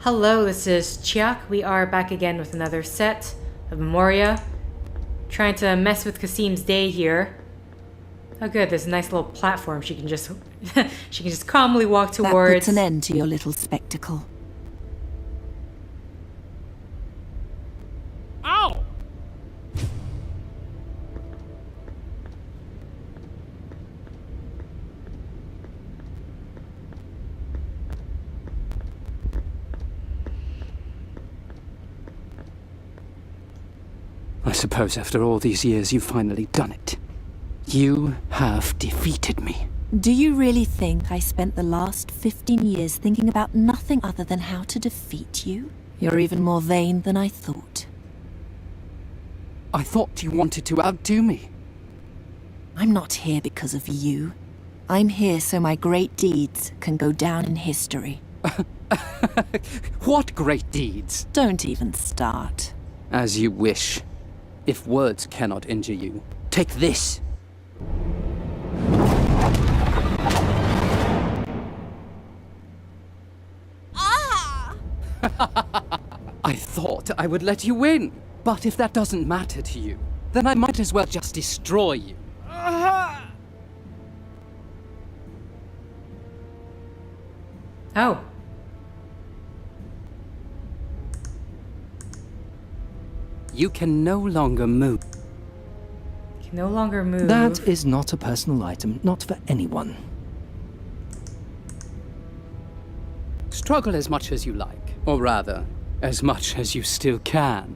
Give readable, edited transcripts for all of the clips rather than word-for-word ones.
Hello, this is Chiak. We are back again with another set of Memoria. Trying to mess with Kasim's day here. Oh good, there's a nice little platform she can just she can just calmly walk towards. That puts an end to your little spectacle. Ow! I suppose after all these years you've finally done it. You have defeated me. Do you really think I spent the last 15 years thinking about nothing other than how to defeat you? You're even more vain than I thought. I thought you wanted to outdo me. I'm not here because of you. I'm here so my great deeds can go down in history. What great deeds? Don't even start. As you wish. If words cannot injure you, take this. Ah! I thought I would let you win. But if that doesn't matter to you, then I might as well just destroy you. Oh. You can no longer move. Can no longer move. That is not a personal item, not for anyone. Struggle as much as you like. Or rather, as much as you still can.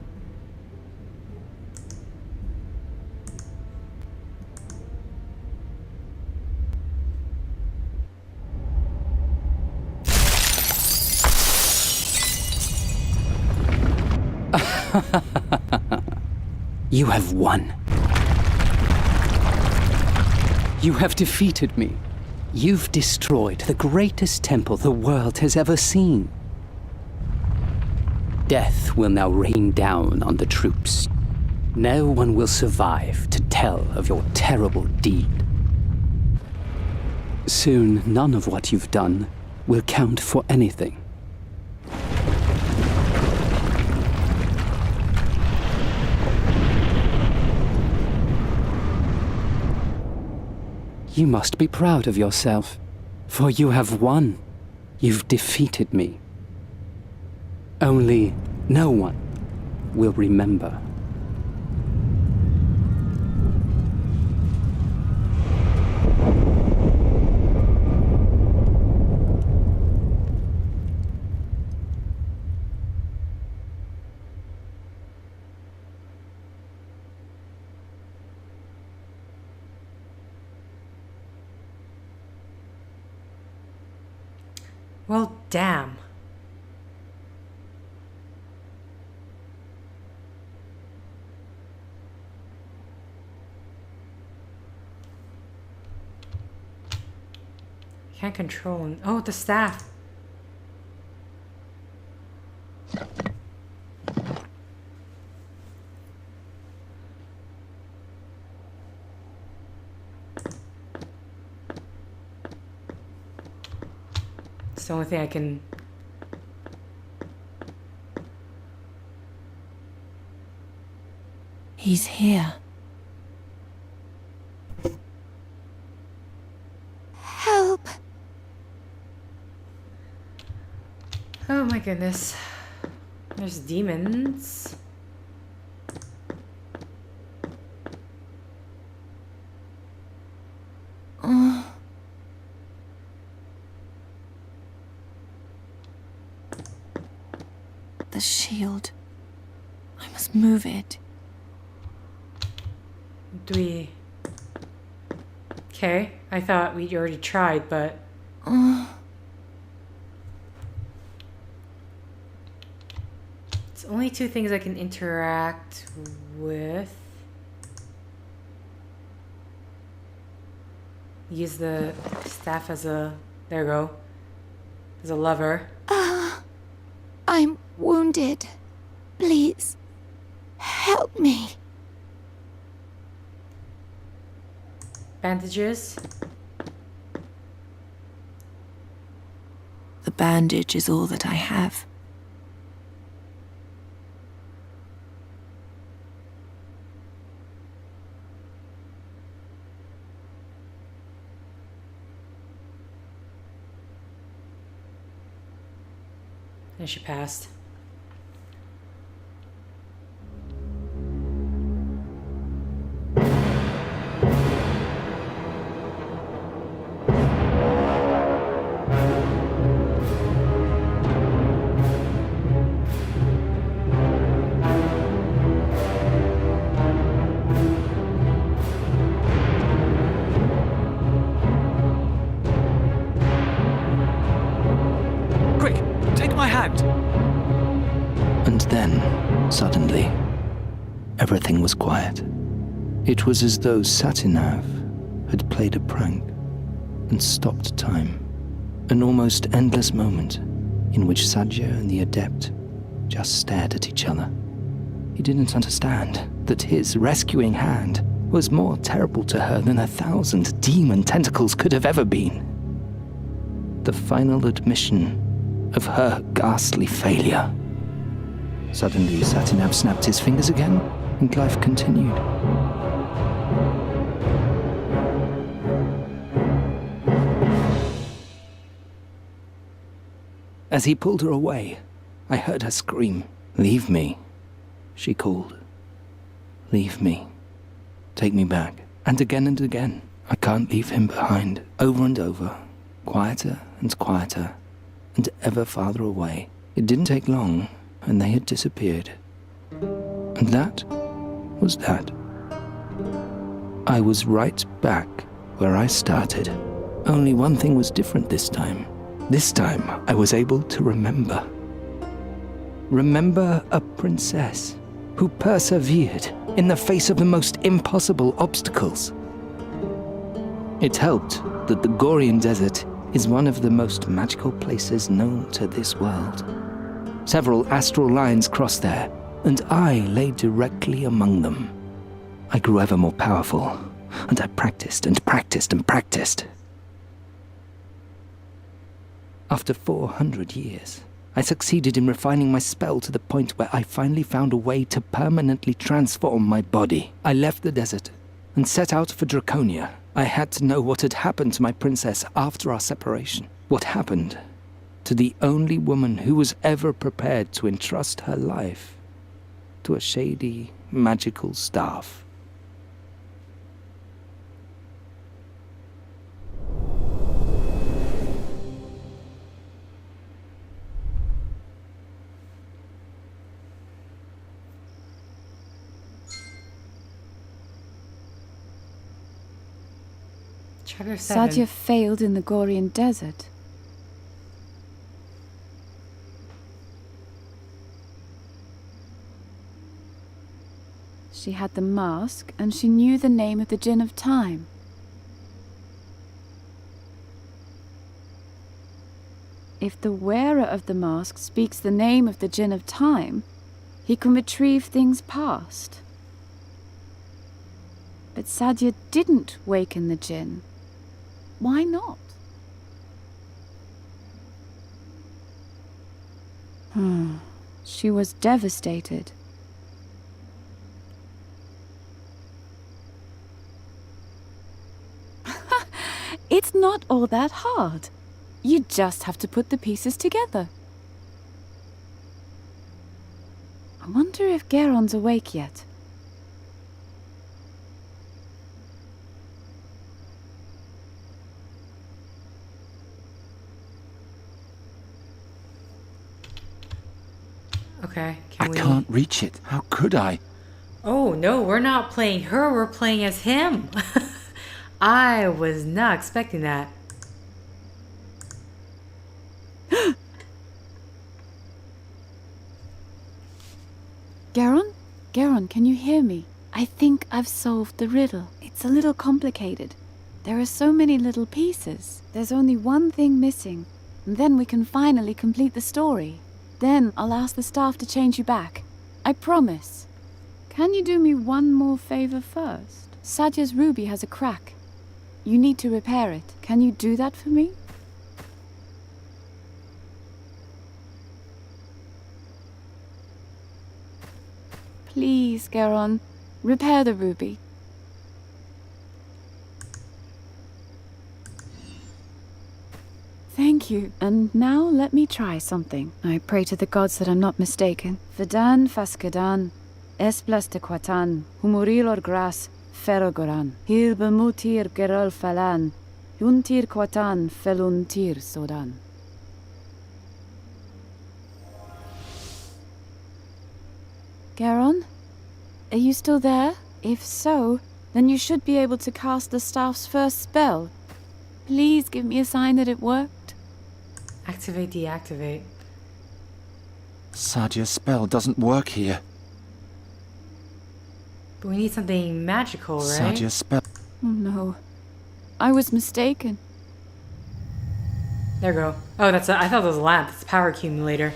You have won. You have defeated me. You've destroyed the greatest temple the world has ever seen. Death will now rain down on the troops. No one will survive to tell of your terrible deed. Soon, none of what you've done will count for anything. You must be proud of yourself, for you have won. You've defeated me. Only no one will remember. Well, damn. Can't control him. Oh, the staff. It's the only thing I can... He's here. Help! Oh my goodness. There's demons. The shield. I must move it. Do we... Okay, I thought we'd already tried, but... It's only two things I can interact with. Use the staff as a... There we go. As a lever. I'm wounded. Please, help me. Bandages. The bandage is all that I have. And she passed. Quick, take my hand. And then, suddenly, everything was quiet. It was as though Satinav had played a prank and stopped time. An almost endless moment in which Sadja and the Adept just stared at each other. He didn't understand that his rescuing hand was more terrible to her than 1,000 demon tentacles could have ever been. The final admission of her ghastly failure. Suddenly, Satinav snapped his fingers again, and life continued. As he pulled her away, I heard her scream, "Leave me," she called. "Leave me. Take me back." And again, "I can't leave him behind." Over and over, quieter and quieter, and ever farther away. It didn't take long, and they had disappeared. And that was that. I was right back where I started. Only one thing was different this time. This time, I was able to remember. Remember a princess who persevered in the face of the most impossible obstacles. It helped that the Gorian Desert is one of the most magical places known to this world. Several astral lines crossed there, and I lay directly among them. I grew ever more powerful, and I practiced and practiced and practiced. After 400 years, I succeeded in refining my spell to the point where I finally found a way to permanently transform my body. I left the desert and set out for Draconia. I had to know what had happened to my princess after our separation. What happened to the only woman who was ever prepared to entrust her life to a shady, magical staff. Chapter 7. Sadja failed in the Gorian Desert. She had the mask, and she knew the name of the Djinn of Time. If the wearer of the mask speaks the name of the Djinn of Time, he can retrieve things past. But Sadja didn't waken the Djinn. Why not? She was devastated. It's not all that hard. You just have to put the pieces together. I wonder if Geron's awake yet. Okay, I can't reach it. How could I? Oh, no, we're not playing her, we're playing as him. I was not expecting that. Geron? Geron, can you hear me? I think I've solved the riddle. It's a little complicated. There are so many little pieces. There's only one thing missing, and then we can finally complete the story. Then I'll ask the staff to change you back. I promise. Can you do me one more favor first? Sadja's ruby has a crack. You need to repair it. Can you do that for me? Please, Geron, repair the ruby. Thank you. And now let me try something. I pray to the gods that I'm not mistaken. Vedan fascadan, esplaste quatan, humurilor gras, ferrogoran, hil bemutir gerol falan, yuntir quatan feluntir sodan. Geron? Are you still there? If so, then you should be able to cast the staff's first spell. Please give me a sign that it worked. Activate, deactivate. Sadja's spell doesn't work here. But we need something magical, right? Sadja's spell. Oh no. I was mistaken. There we go. Oh, I thought that was a lamp. It's a power accumulator.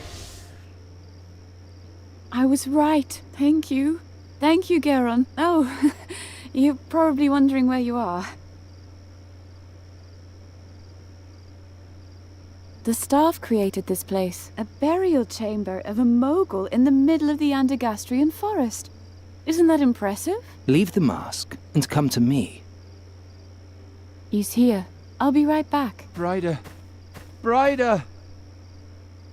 I was right. Thank you. Thank you, Geron. Oh, you're probably wondering where you are. The staff created this place, a burial chamber of a mogul in the middle of the Andergastrian forest. Isn't that impressive? Leave the mask and come to me. He's here. I'll be right back. Brighter. Brighter!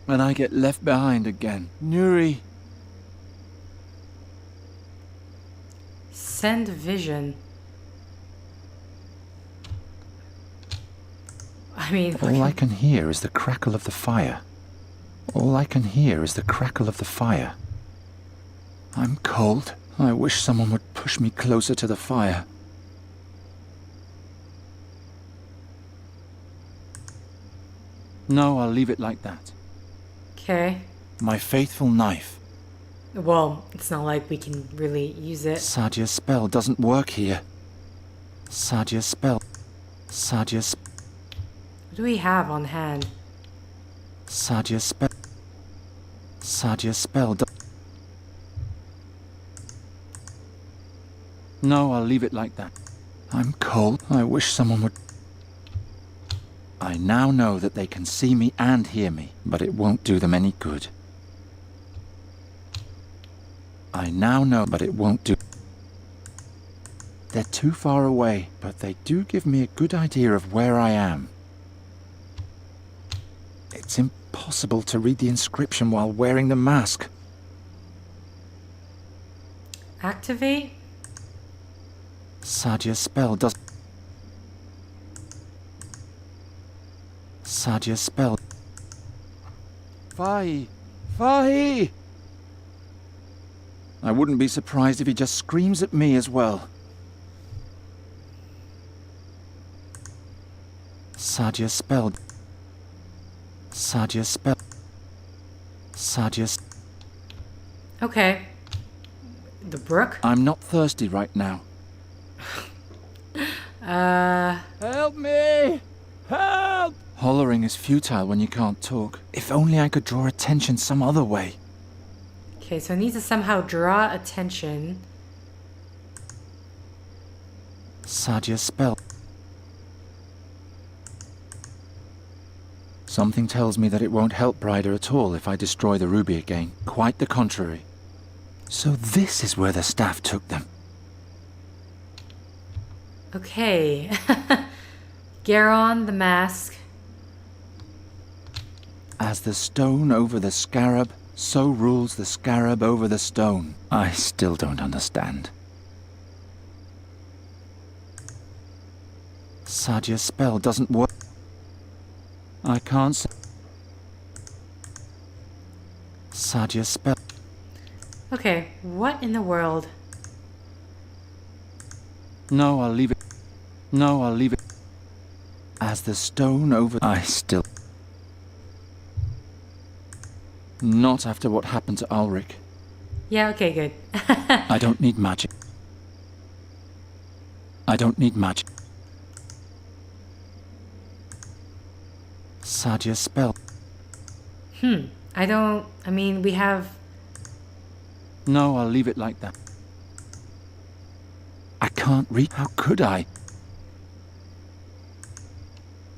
And I get left behind again. Nuri. Send vision. I mean, All I can hear is the crackle of the fire. All I can hear is the crackle of the fire. I'm cold. I wish someone would push me closer to the fire. No, I'll leave it like that. okay. My faithful knife. Well, it's not like we can really use it. Sadja's spell doesn't work here. Sadja's spell. Sadja's... What do we have on hand? Sadja's spell. Sadja's spell. No, I'll leave it like that. I'm cold. I wish someone would... I now know that they can see me and hear me, but it won't do them any good. I now know, but it won't do... They're too far away, but they do give me a good idea of where I am. It's impossible to read the inscription while wearing the mask. Activate? Sadja's spell does... Sadja's spell... Fahi! Fahi! I wouldn't be surprised if he just screams at me as well. Sadja's spell... Sadja's spell... Sadja's... Okay. The brook? I'm not thirsty right now. Help me! Help! Hollering is futile when you can't talk. If only I could draw attention some other way. Okay, so it needs to somehow draw attention. Sadja's spell. Something tells me that it won't help Brider at all if I destroy the ruby again. Quite the contrary. So this is where the staff took them. Okay. Geron, the mask. As the stone over the scarab, so rules the scarab over the stone. I still don't understand. Sadja's spell doesn't work. I can't s... Sadja's spell... Okay, what in the world? No, I'll leave it. No, I'll leave it. As the stone over... I still... Not after what happened to Ulrich. Yeah, okay, good. I don't need magic. I don't need magic. Sadja's spell. I mean, we have... No, I'll leave it like that. I can't read. How could I?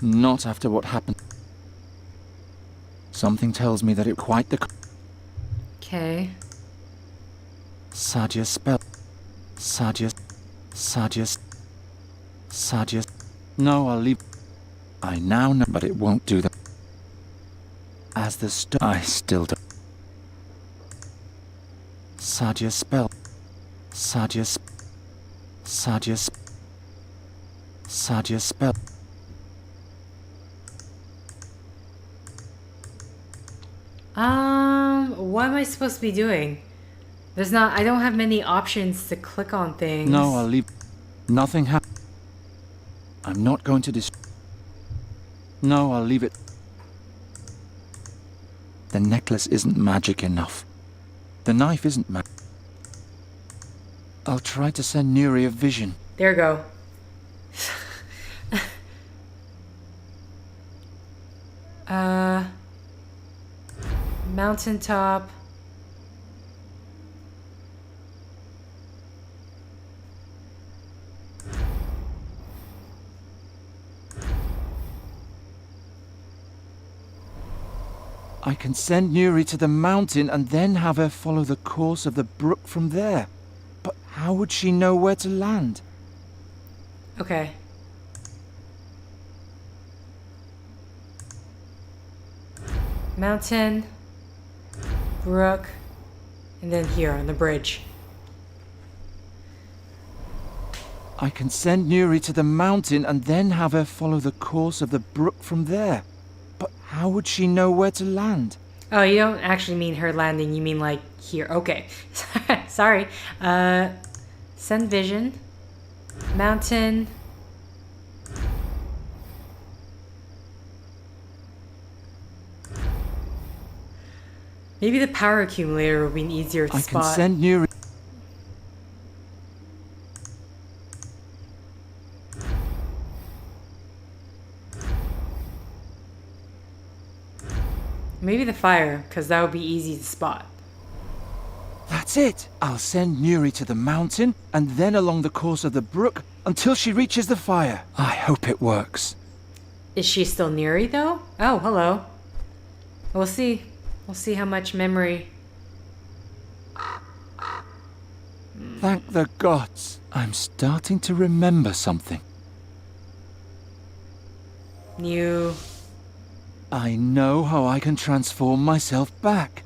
Not after what happened. Something tells me that it quite the... Okay. Sadja's spell. Sadja's... No, I'll leave... I now know, but it won't do that. as the stone. I still don't. Sadja spell. Sadja spell. What am I supposed to be doing? I don't have many options to click on things. No, I'll leave. Nothing happened. I'm not going to No, I'll leave it. The necklace isn't magic enough. The knife isn't magic. I'll try to send Nuri a vision. There we go. Mountaintop. I can send Nuri to the mountain and then have her follow the course of the brook from there. But how would she know where to land? Okay. Mountain, brook, and then here on the bridge. I can send Nuri to the mountain and then have her follow the course of the brook from there. But how would she know where to land? Oh, you don't actually mean her landing, you mean like here. Okay. Sorry. Send vision. Mountain. Maybe the power accumulator would be easier to spot. I can send Nuri. Maybe the fire, because that would be easy to spot. That's it! I'll send Nuri to the mountain and then along the course of the brook until she reaches the fire. I hope it works. Is she still Neri, though? Oh, hello. We'll see. We'll see how much memory... Thank the gods. I'm starting to remember something. New... I know how I can transform myself back.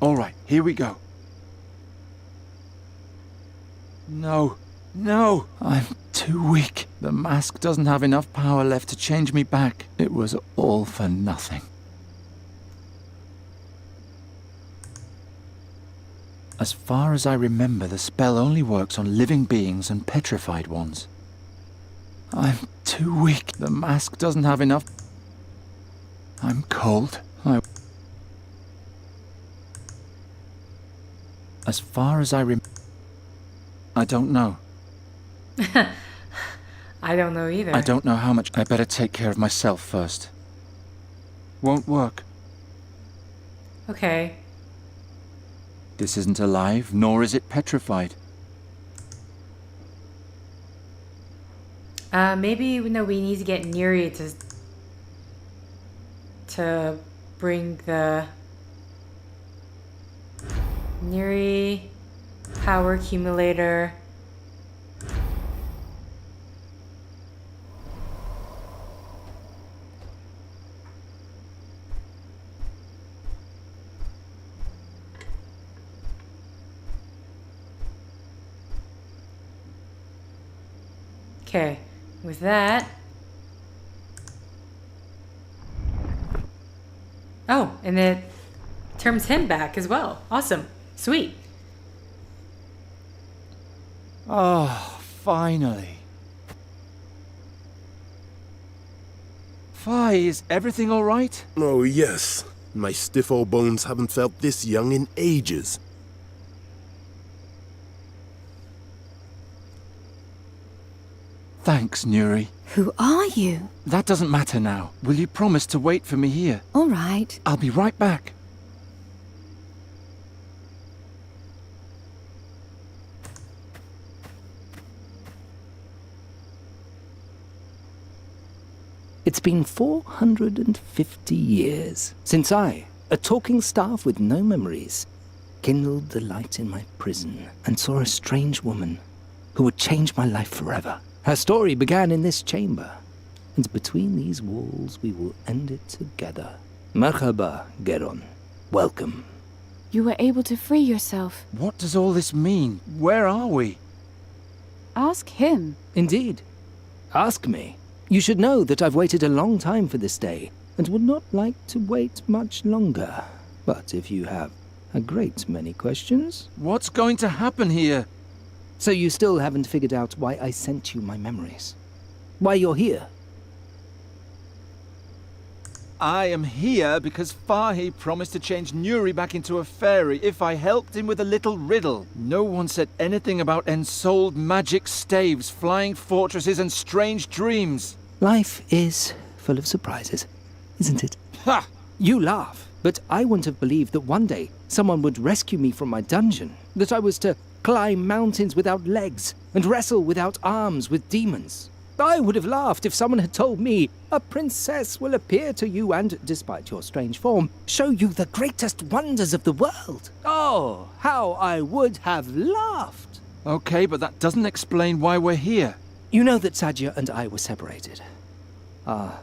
Alright, here we go. No, no, I'm too weak. The mask doesn't have enough power left to change me back. It was all for nothing. As far as I remember, the spell only works on living beings and petrified ones. I'm too weak. The mask doesn't have enough. I'm cold. As far as I I don't know. I don't know either. I don't know how much. I better take care of myself first. Won't work. Okay. This isn't alive, nor is it petrified. Maybe, no, we need to get Neri to bring the Neri power accumulator. Okay. With that... Oh, and it turns him back as well. Awesome. Sweet. Oh, finally. Fi, is everything all right? Oh, yes. My stiff old bones haven't felt this young in ages. Thanks, Nuri. Who are you? That doesn't matter now. Will you promise to wait for me here? All right. I'll be right back. It's been 450 years since I, a talking staff with no memories, kindled the light in my prison and saw a strange woman who would change my life forever. Her story began in this chamber, and between these walls we will end it together. Marhaba, Geron. Welcome. You were able to free yourself. What does all this mean? Where are we? Ask him. Indeed. Ask me. You should know that I've waited a long time for this day, and would not like to wait much longer. But if you have a great many questions... What's going to happen here? So you still haven't figured out why I sent you my memories? Why you're here? I am here because Fahi promised to change Nuri back into a fairy if I helped him with a little riddle. No one said anything about ensouled magic staves, flying fortresses, and strange dreams. Life is full of surprises, isn't it? Ha! You laugh, but I wouldn't have believed that one day someone would rescue me from my dungeon, that I was to climb mountains without legs and wrestle without arms with demons. I would have laughed if someone had told me a princess will appear to you and, despite your strange form, show you the greatest wonders of the world. Oh, how I would have laughed! Okay, but that doesn't explain why we're here. You know that Sadja and I were separated. Our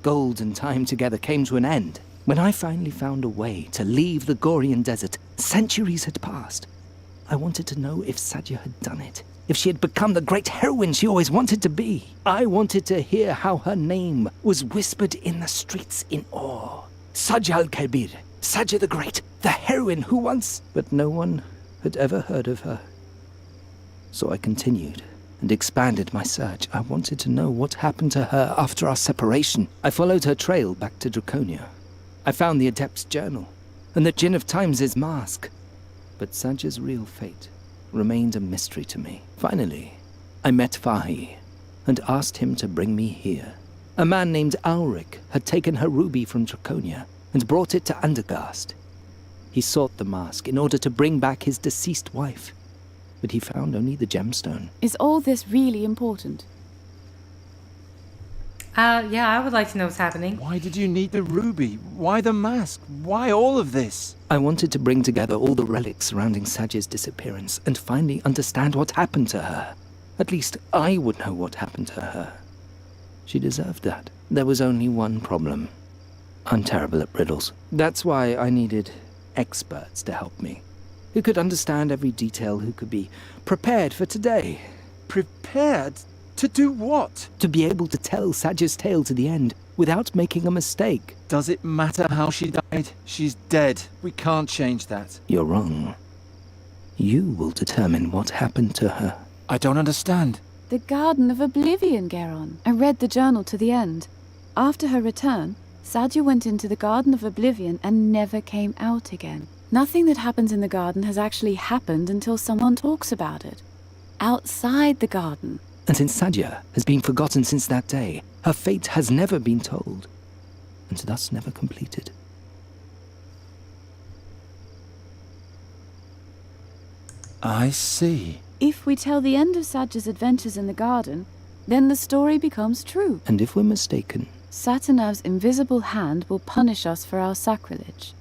golden time together came to an end. When I finally found a way to leave the Gorian desert, centuries had passed. I wanted to know if Sadja had done it. If she had become the great heroine she always wanted to be. I wanted to hear how her name was whispered in the streets in awe. Sadja al-Kabir, Sadja the Great, the heroine who once... But no one had ever heard of her. So I continued and expanded my search. I wanted to know what happened to her after our separation. I followed her trail back to Draconia. I found the Adept's journal and the Djinn of Times' mask. But Sadja's real fate remained a mystery to me. Finally, I met Fahi and asked him to bring me here. A man named Ulrich had taken her ruby from Draconia and brought it to Andergast. He sought the mask in order to bring back his deceased wife, but he found only the gemstone. Is all this really important? Yeah, I would like to know what's happening. Why did you need the ruby? Why the mask? Why all of this? I wanted to bring together all the relics surrounding Sadja's disappearance and finally understand what happened to her. At least I would know what happened to her. She deserved that. There was only one problem. I'm terrible at riddles. That's why I needed experts to help me. Who could understand every detail, who could be prepared for today. Prepared? To do what? To be able to tell Sadja's tale to the end without making a mistake. Does it matter how she died? She's dead. We can't change that. You're wrong. You will determine what happened to her. I don't understand. The Garden of Oblivion, Geron. I read the journal to the end. After her return, Sadja went into the Garden of Oblivion and never came out again. Nothing that happens in the garden has actually happened until someone talks about it. Outside the garden. And since Sadja has been forgotten since that day, her fate has never been told, and thus never completed. I see. If we tell the end of Sadja's adventures in the garden, then the story becomes true. And if we're mistaken... Satinav's invisible hand will punish us for our sacrilege.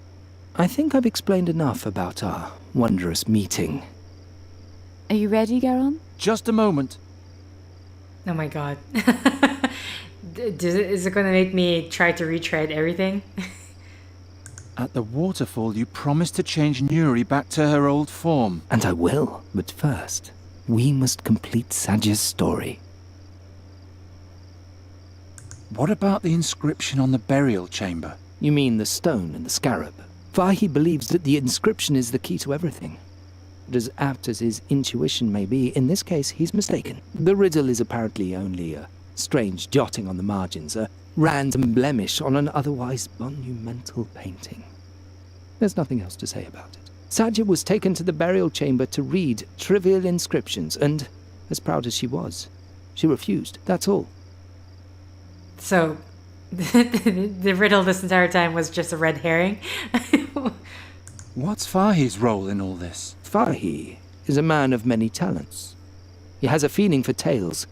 I think I've explained enough about our wondrous meeting. Are you ready, Geron? Just a moment. Oh my god. Is it going to make me try to retread everything? At the waterfall, you promised to change Nuri back to her old form. And I will, but first, we must complete Sadja's story. What about the inscription on the burial chamber? You mean the stone and the scarab? Fahi believes that the inscription is the key to everything. But as apt as his intuition may be, in this case he's mistaken. The riddle is apparently only a strange jotting on the margins, a random blemish on an otherwise monumental painting. There's nothing else to say about it. Sadja was taken to the burial chamber to read trivial inscriptions, and, as proud as she was, she refused, that's all. So, the riddle this entire time was just a red herring? What's Fahi's role in all this? Fahi is a man of many talents. He has a feeling for tales,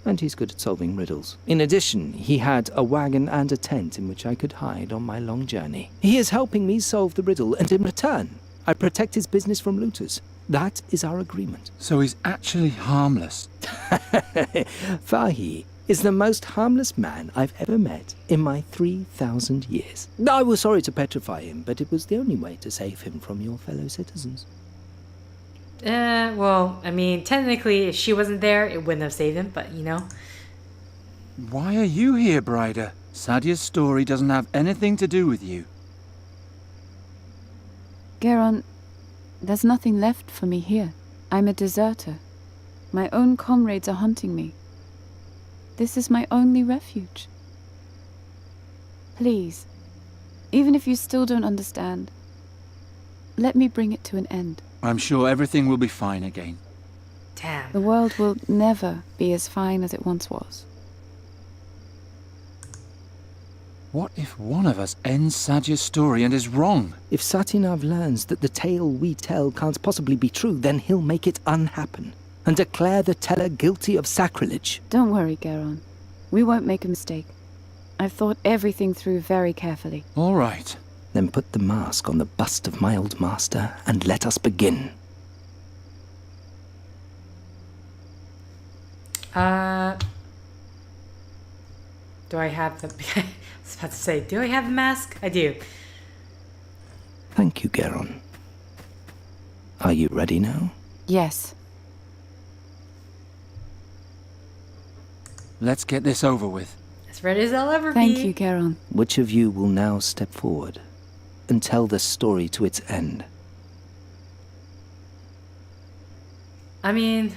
and he's good at solving riddles. In addition, he had a wagon and a tent in which I could hide on my long journey. He is helping me solve the riddle, and in return, I protect his business from looters. That is our agreement. So he's actually harmless. Fahi is the most harmless man I've ever met in my 3,000 years. I was sorry to petrify him, but it was the only way to save him from your fellow citizens. Well, I mean, technically, if she wasn't there, it wouldn't have saved him, but you know. Why are you here, Brider? Sadja's story doesn't have anything to do with you. Geron, there's nothing left for me here. I'm a deserter. My own comrades are hunting me. This is my only refuge. Please, even if you still don't understand, let me bring it to an end. I'm sure everything will be fine again. Damn. The world will never be as fine as it once was. What if one of us ends Sadja's story and is wrong? If Satinav learns that the tale we tell can't possibly be true, then he'll make it unhappen and declare the teller guilty of sacrilege. Don't worry, Geron. We won't make a mistake. I've thought everything through very carefully. All right. Then put the mask on the bust of my old master and let us begin. Do I have the... I was about to say, do I have the mask? I do. Thank you, Geron. Are you ready now? Yes. Let's get this over with. As ready as I'll ever be. Thank you, Geron. Which of you will now step forward and tell the story to its end? I mean...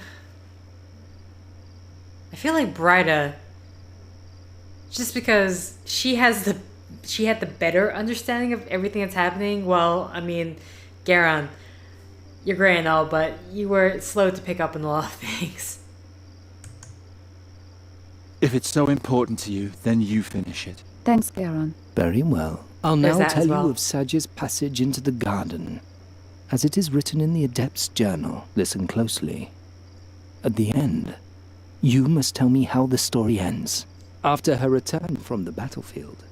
I feel like Bryda... Just because she had the better understanding of everything that's happening. Well, I mean, Geron, you're great and all, but you were slow to pick up on a lot of things. If it's so important to you, then you finish it. Thanks, Geron. Very well. I'll There's now that tell as well. you of Sadja's passage into the garden. As it is written in the Adept's journal, listen closely. At the end, you must tell me how the story ends. After her return from the battlefield,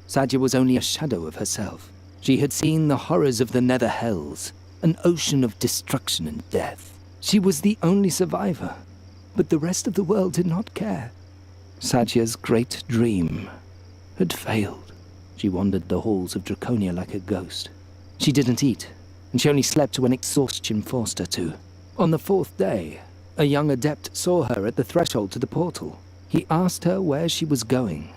Sadja was only a shadow of herself. She had seen the horrors of the Nether Hells, an ocean of destruction and death. She was the only survivor, but the rest of the world did not care. Sadja's great dream had failed. She wandered the halls of Draconia like a ghost. She didn't eat, and she only slept when exhaustion forced her to. On the fourth day, a young adept saw her at the threshold to the portal. He asked her where she was going.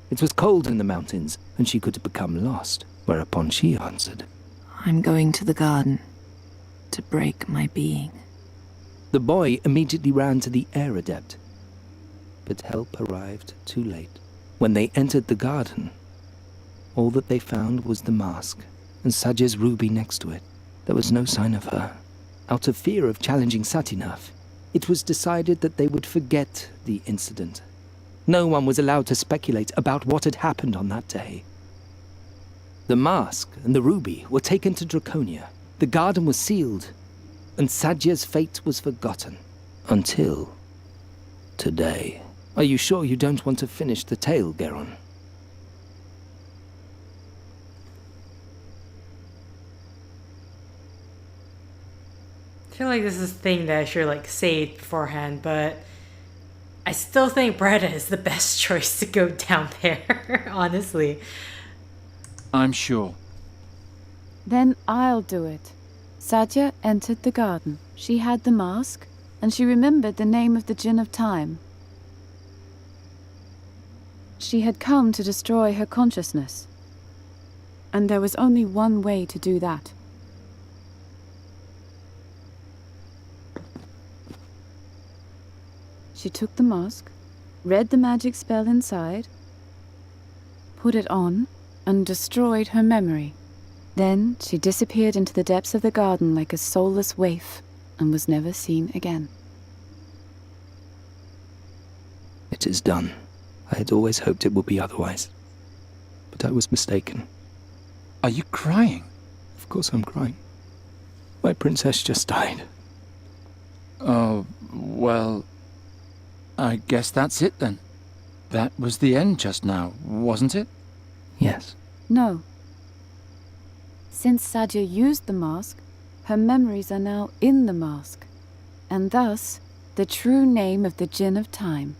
It was cold in the mountains, and she could have become lost, whereupon she answered, I'm going to the garden to break my being. The boy immediately ran to the air adept, but help arrived too late. When they entered the garden, all that they found was the mask and Sadja's ruby next to it. There was no sign of her. Out of fear of challenging Satinav, it was decided that they would forget the incident. No one was allowed to speculate about what had happened on that day. The mask and the ruby were taken to Draconia. The garden was sealed, and Sadja's fate was forgotten. Until today. Are you sure you don't want to finish the tale, Geron? I feel like this is a thing that I should saved beforehand, but I still think Bryda is the best choice to go down there, honestly. I'm sure. Then I'll do it. Sadja entered the garden. She had the mask, and she remembered the name of the Djinn of Time. She had come to destroy her consciousness. And there was only one way to do that. She took the mask, read the magic spell inside, put it on, and destroyed her memory. Then she disappeared into the depths of the garden like a soulless waif and was never seen again. It is done. I had always hoped it would be otherwise. But I was mistaken. Are you crying? Of course I'm crying. My princess just died. Oh, well... I guess that's it then. That was the end just now, wasn't it? Yes. No. Since Sadja used the mask, her memories are now in the mask, and thus the true name of the Djinn of Time.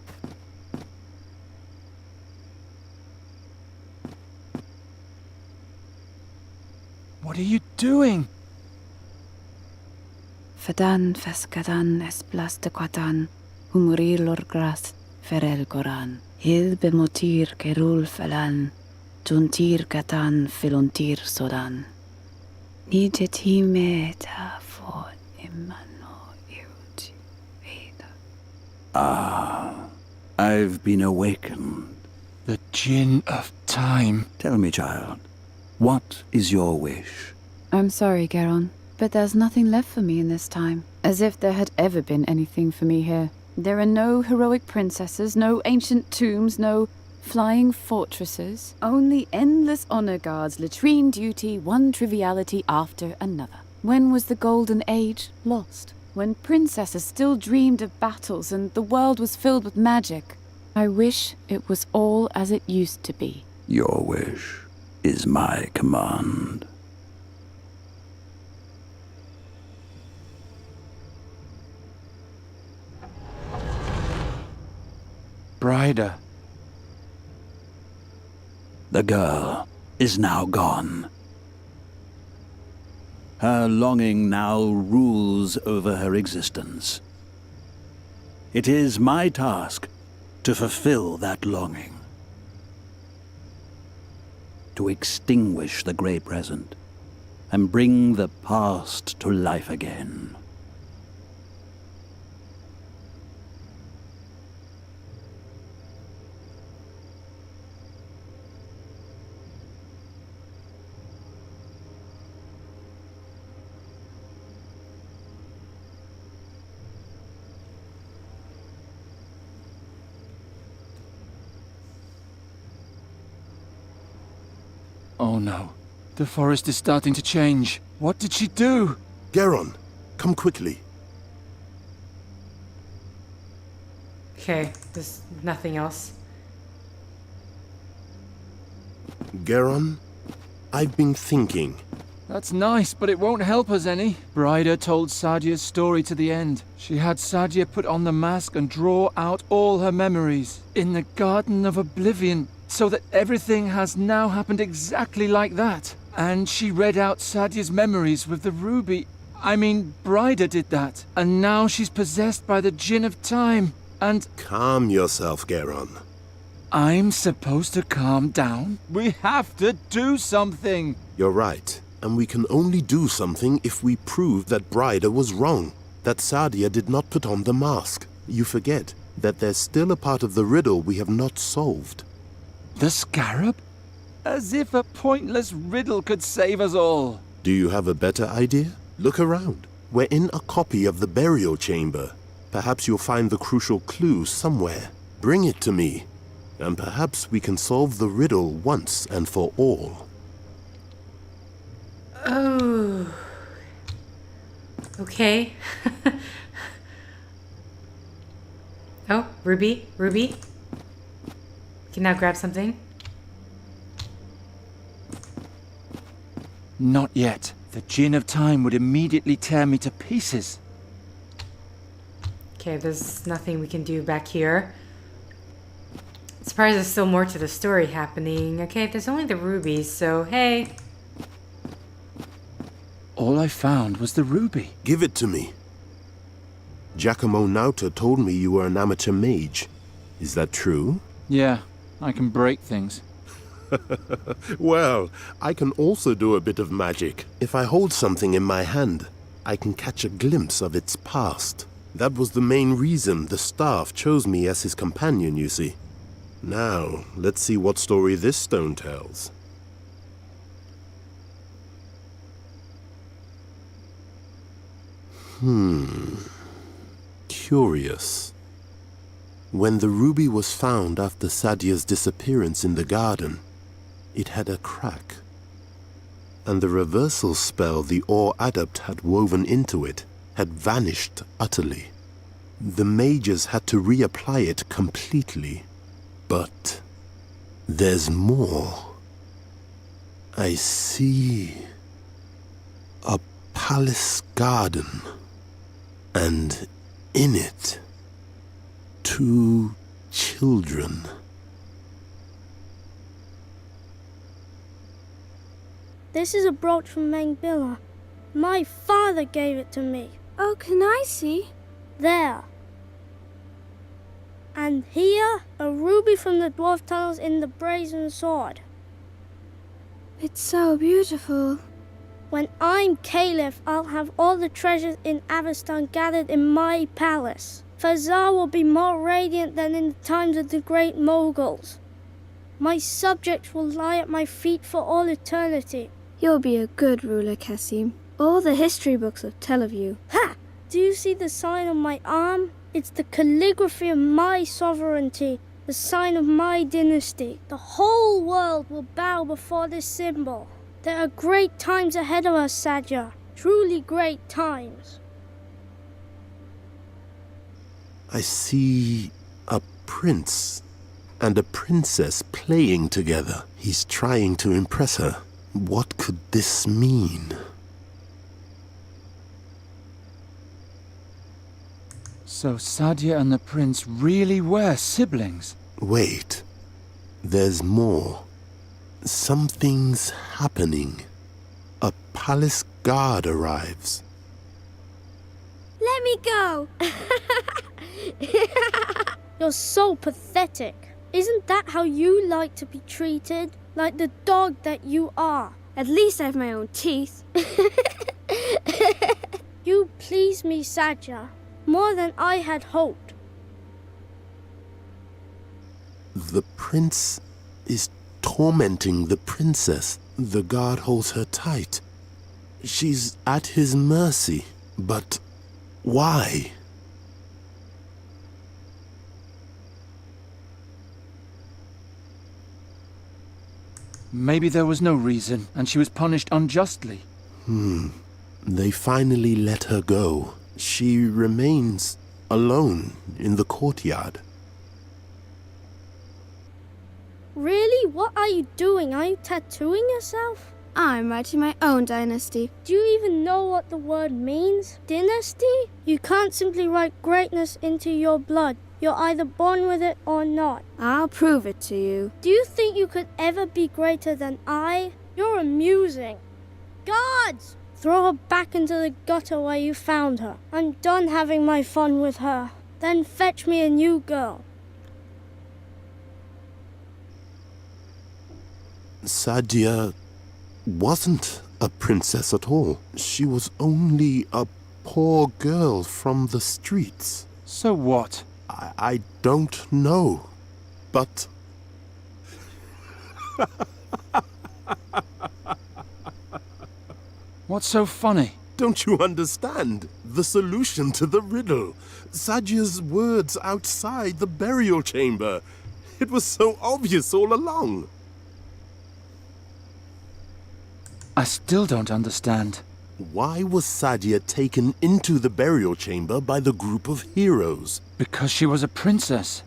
are you doing? Fadan fescadan es blastaquatan, humuril gras ferel goran. Hil bemotir kerul falan, juntir katan filontir sodan. Nijetime ta for imano iruti veda. I've been awakened. The Djinn of Time. Tell me, child, what is your wish? I'm sorry, Geron, but there's nothing left for me in this time. As if there had ever been anything for me here. There are no heroic princesses, no ancient tombs, no flying fortresses. Only endless honor guards, latrine duty, one triviality after another. When was the Golden Age lost? When princesses still dreamed of battles and the world was filled with magic. I wish it was all as it used to be. Your wish is my command. Bryda. The girl is now gone. Her longing now rules over her existence. It is my task to fulfill that longing. To extinguish the grey present and bring the past to life again. Oh no. The forest is starting to change. What did she do? Geron, come quickly. Okay, there's nothing else. Geron, I've been thinking. That's nice, but it won't help us any. Bryda told Sadja's story to the end. She had Sadja put on the mask and draw out all her memories in the Garden of Oblivion, so that everything has now happened exactly like that. And she read out Sadja's memories with the ruby. I mean, Bryda did that. And now she's possessed by the Djinn of Time. And Calm yourself, Geron. I'm supposed to calm down? We have to do something. You're right. And we can only do something if we prove that Bryda was wrong. That Sadja did not put on the mask. You forget that there's still a part of the riddle we have not solved. The scarab? As if a pointless riddle could save us all. Do you have a better idea? Look around. We're in a copy of the burial chamber. Perhaps you'll find the crucial clue somewhere. Bring it to me, and perhaps we can solve the riddle once and for all. Oh. Okay. Oh, Ruby, Ruby. We can now grab something. Not yet. The Djinn of Time would immediately tear me to pieces. Okay, there's nothing we can do back here. Surprised there's still more to the story happening. Okay, there's only the rubies, so hey. All I found was the ruby. Give it to me. Giacomo Nauta told me you were an amateur mage. Is that true? Yeah, I can break things. Well, I can also do a bit of magic. If I hold something in my hand, I can catch a glimpse of its past. That was the main reason the staff chose me as his companion, you see. Now, let's see what story this stone tells. Curious. When the ruby was found after Sadja's disappearance in the garden, it had a crack. And the reversal spell the Ore Adept had woven into it had vanished utterly. The mages had to reapply it completely. But there's more. I see a palace garden, and in it, 2 children. This is a brooch from Mengbilla. My father gave it to me. Oh, can I see? There. And here, a ruby from the dwarf tunnels in the brazen sword. It's so beautiful. When I'm Halef, I'll have all the treasures in Avestan gathered in my palace. Fazar will be more radiant than in the times of the great Moguls. My subjects will lie at my feet for all eternity. You'll be a good ruler, Kasim. All the history books will tell of you. Ha! Do you see the sign on my arm? It's the calligraphy of my sovereignty, the sign of my dynasty. The whole world will bow before this symbol. There are great times ahead of us, Sadja. Truly great times. I see a prince and a princess playing together. He's trying to impress her. What could this mean? So Sadja and the prince really were siblings? Wait. There's more. Something's happening. A palace guard arrives. Let me go! You're so pathetic. Isn't that how you like to be treated? Like the dog that you are. At least I have my own teeth. You please me, Sadja, more than I had hoped. The prince is tormenting the princess. The guard holds her tight. She's at his mercy. But why? Maybe there was no reason, and she was punished unjustly. They finally let her go. She remains alone in the courtyard. Really? What are you doing? Are you tattooing yourself? I'm writing my own dynasty. Do you even know what the word means? Dynasty? You can't simply write greatness into your blood. You're either born with it or not. I'll prove it to you. Do you think you could ever be greater than I? You're amusing. Guards! Throw her back into the gutter where you found her. I'm done having my fun with her. Then fetch me a new girl. Sadja wasn't a princess at all. She was only a poor girl from the streets. So what? I don't know, but... What's so funny? Don't you understand? The solution to the riddle. Sadja's words outside the burial chamber. It was so obvious all along. I still don't understand. Why was Sadja taken into the burial chamber by the group of heroes? Because she was a princess.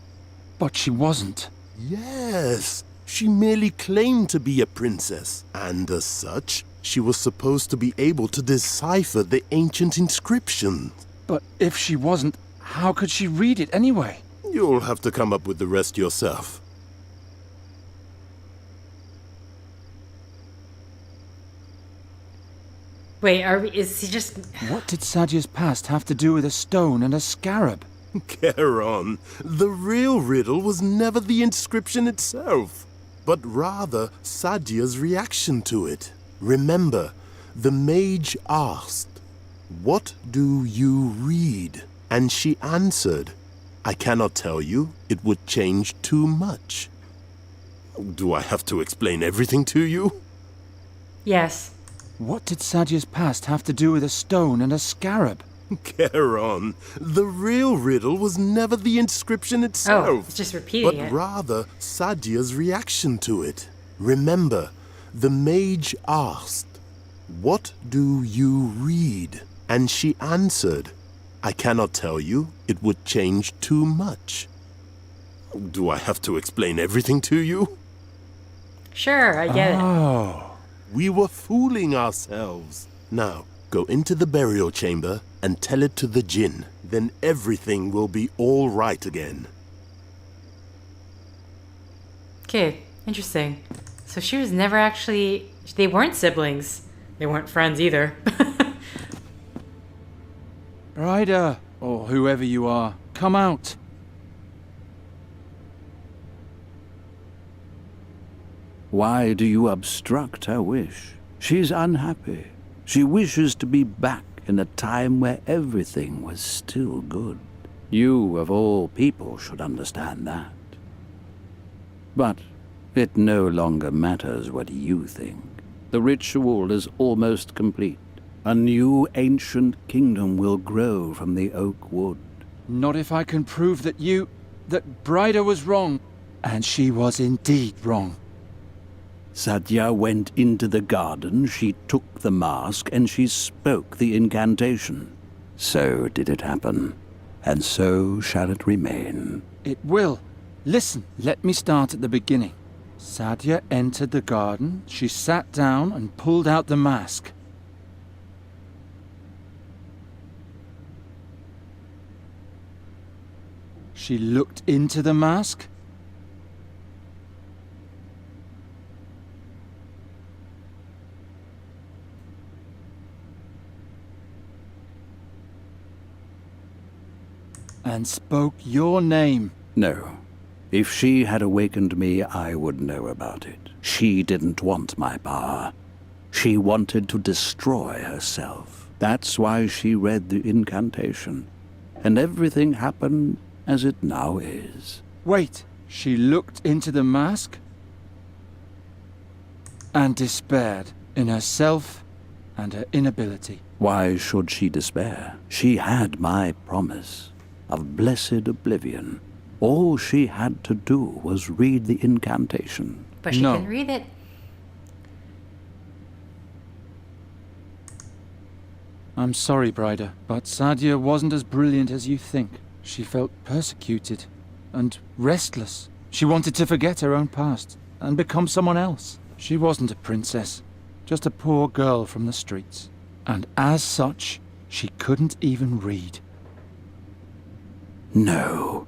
But she wasn't. Yes, she merely claimed to be a princess, and as such, she was supposed to be able to decipher the ancient inscriptions. But if she wasn't, how could she read it anyway? You'll have to come up with the rest yourself. Wait, is he just... What did Sadja's past have to do with a stone and a scarab? Geron, the real riddle was never the inscription itself, but rather Sadja's reaction to it. Remember, the mage asked, "What do you read?" And she answered, "I cannot tell you. It would change too much." Do I have to explain everything to you? Yes. What did Sadja's past have to do with a stone and a scarab? Geron, the real riddle was never the inscription itself. Oh, it's just repeating but it. rather Sadja's reaction to it. Remember, the mage asked, "What do you read?" And she answered, "I cannot tell you. It would change too much." Do I have to explain everything to you? Sure, I get it. Oh. We were fooling ourselves. Now, go into the burial chamber and tell it to the Jinn. Then everything will be all right again. Okay, interesting. So she was never actually They weren't siblings. They weren't friends either. Ryder, or whoever you are, come out. Why do you obstruct her wish? She's unhappy. She wishes to be back in a time where everything was still good. You, of all people, should understand that. But it no longer matters what you think. The ritual is almost complete. A new ancient kingdom will grow from the oak wood. Not if I can prove that Bryder was wrong. And she was indeed wrong. Sadja went into the garden, she took the mask, and she spoke the incantation. So did it happen, and so shall it remain. It will. Listen, let me start at the beginning. Sadja entered the garden, she sat down and pulled out the mask. She looked into the mask. And spoke your name. No. If she had awakened me, I would know about it. She didn't want my power. She wanted to destroy herself. That's why she read the incantation. And everything happened as it now is. Wait, she looked into the mask and despaired in herself and her inability. Why should she despair? She had my promise of blessed oblivion. All she had to do was read the incantation. But she couldn't read it. I'm sorry, Bryder, but Sadja wasn't as brilliant as you think. She felt persecuted and restless. She wanted to forget her own past and become someone else. She wasn't a princess, just a poor girl from the streets. And as such, she couldn't even read. No.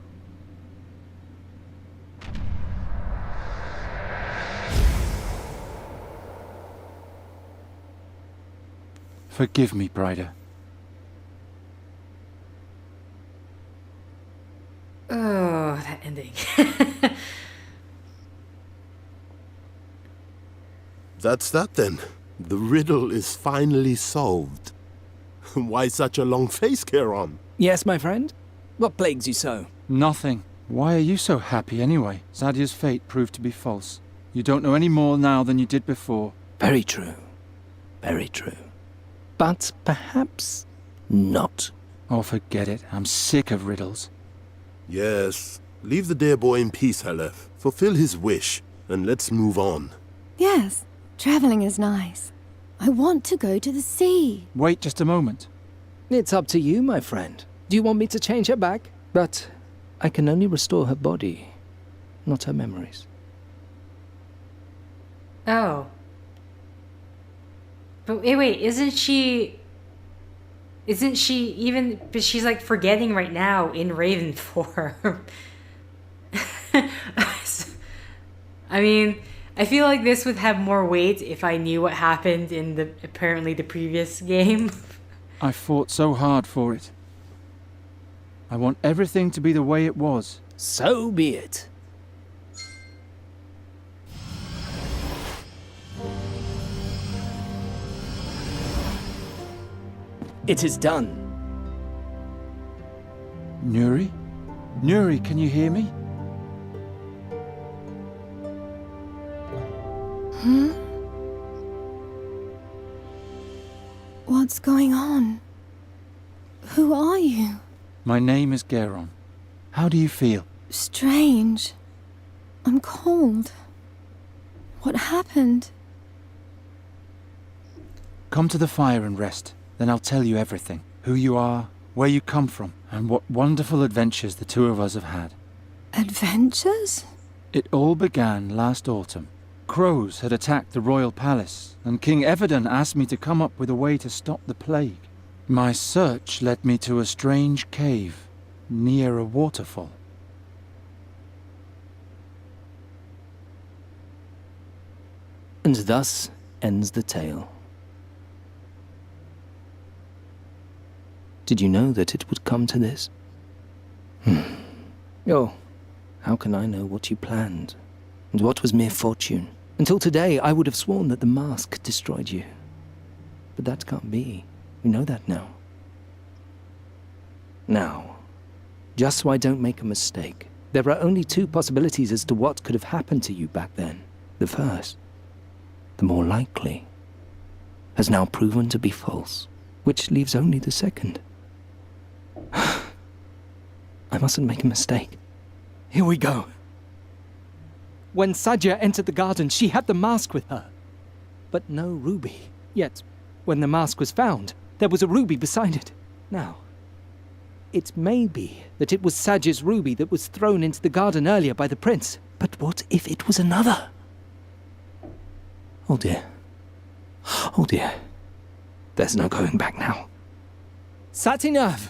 Forgive me, Bryder. Oh, that ending. That's that then. The riddle is finally solved. Why such a long face, Geron? Yes, my friend? What plagues you so? Nothing. Why are you so happy anyway? Sadja's fate proved to be false. You don't know any more now than you did before. Very true. Very true. But perhaps not. Oh, forget it. I'm sick of riddles. Yes. Leave the dear boy in peace, Halef. Fulfill his wish, and let's move on. Yes, traveling is nice. I want to go to the sea. Wait just a moment. It's up to you, my friend. Do you want me to change her back? But I can only restore her body, not her memories. Oh. But wait, isn't she even, but she's like forgetting right now in Raven form. I mean, I feel like this would have more weight if I knew what happened in the previous game. I fought so hard for it. I want everything to be the way it was. So be it. It is done. Nuri? Nuri, can you hear me? Hmm? What's going on? Who are you? My name is Geron. How do you feel? Strange. I'm cold. What happened? Come to the fire and rest. Then I'll tell you everything. Who you are, where you come from, and what wonderful adventures the two of us have had. Adventures? It all began last autumn. Crows had attacked the royal palace, and King Everden asked me to come up with a way to stop the plague. My search led me to a strange cave near a waterfall. And thus, ends the tale. Did you know that it would come to this? Oh, how can I know what you planned, and what was mere fortune? Until today, I would have sworn that the mask destroyed you. But that can't be. We know that now. Now, just so I don't make a mistake, there are only two possibilities as to what could have happened to you back then. The first, the more likely, has now proven to be false, which leaves only the second. I mustn't make a mistake. Here we go. When Sadja entered the garden, she had the mask with her, but no ruby. Yet, when the mask was found, there was a ruby beside it. Now, it may be that it was Sadja's ruby that was thrown into the garden earlier by the prince. But what if it was another? Oh dear. Oh dear. There's no going back now. Satinav!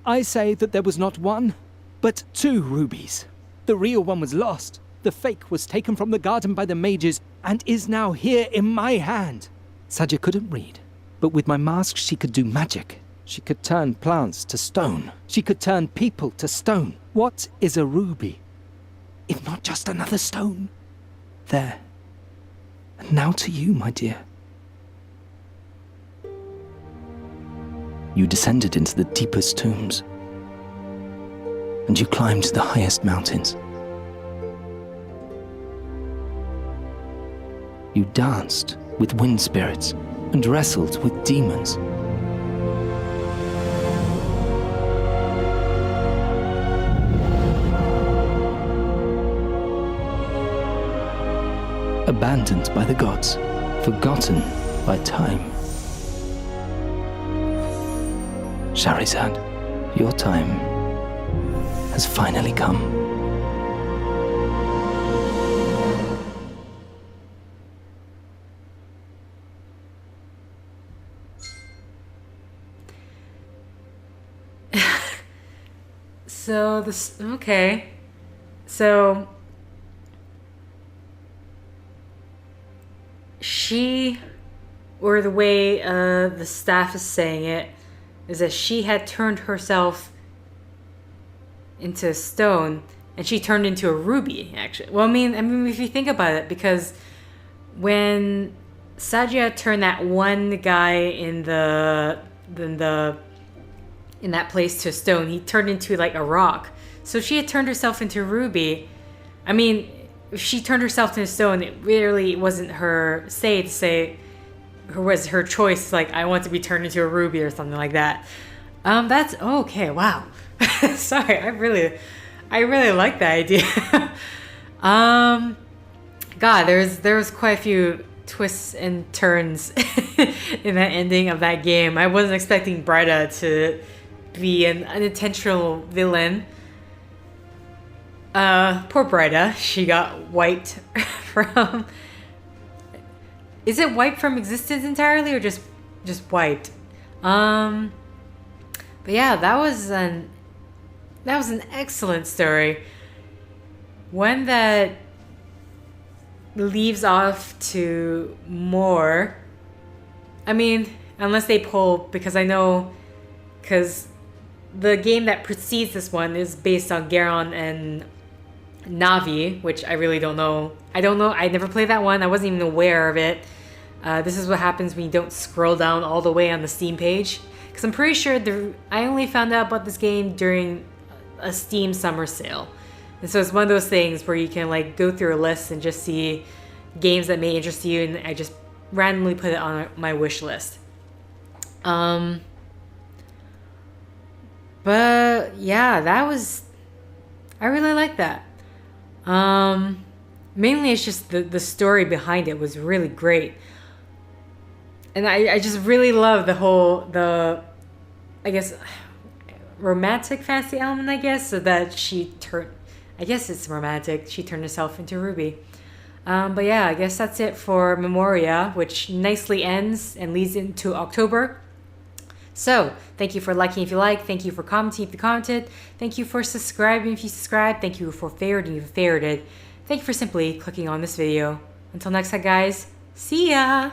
I say that there was not one, but two rubies. The real one was lost. The fake was taken from the garden by the mages and is now here in my hand. Sadja couldn't read, but with my mask she could do magic. She could turn plants to stone. She could turn people to stone. What is a ruby, if not just another stone? There. And now to you, my dear. You descended into the deepest tombs, and you climbed the highest mountains. You danced with wind spirits and wrestled with demons. Abandoned by the gods, forgotten by time. Shahrazad, your time has finally come. So this, okay. So she, or the way the staff is saying it, is that she had turned herself into a stone, and she turned into a ruby, actually. Well, I mean, if you think about it, because when Sadja turned that one guy in that place to a stone, he turned into like a rock. So she had turned herself into a ruby. I mean, if she turned herself into a stone, it really wasn't her was her choice, like, I want to be turned into a ruby or something like that. That's okay. Wow. Sorry, I really like that idea. God, there's quite a few twists and turns in that ending of that game. I wasn't expecting Brida to be an unintentional villain. Poor Brida. She got wiped from. Is it wiped from existence entirely, or just wiped? But yeah, that was an excellent story. One that leaves off to more. I mean, unless they pull, because the game that precedes this one is based on Geron and Navi, which I really don't know. I never played that one. I wasn't even aware of it. This is what happens when you don't scroll down all the way on the Steam page. Because I'm pretty sure I only found out about this game during a Steam summer sale. And so it's one of those things where you can like go through a list and just see games that may interest you, and I just randomly put it on my wish list. But yeah, I really like that. Mainly it's just the story behind it was really great. And I just really love the I guess, romantic fantasy element, I guess, so that I guess it's romantic, she turned herself into Ruby. But yeah, I guess that's it for Memoria, which nicely ends and leads into October. So, thank you for liking if you like, thank you for commenting if you commented, thank you for subscribing if you subscribed, thank you for favoriting if you favorited, thank you for simply clicking on this video. Until next time, guys, See ya!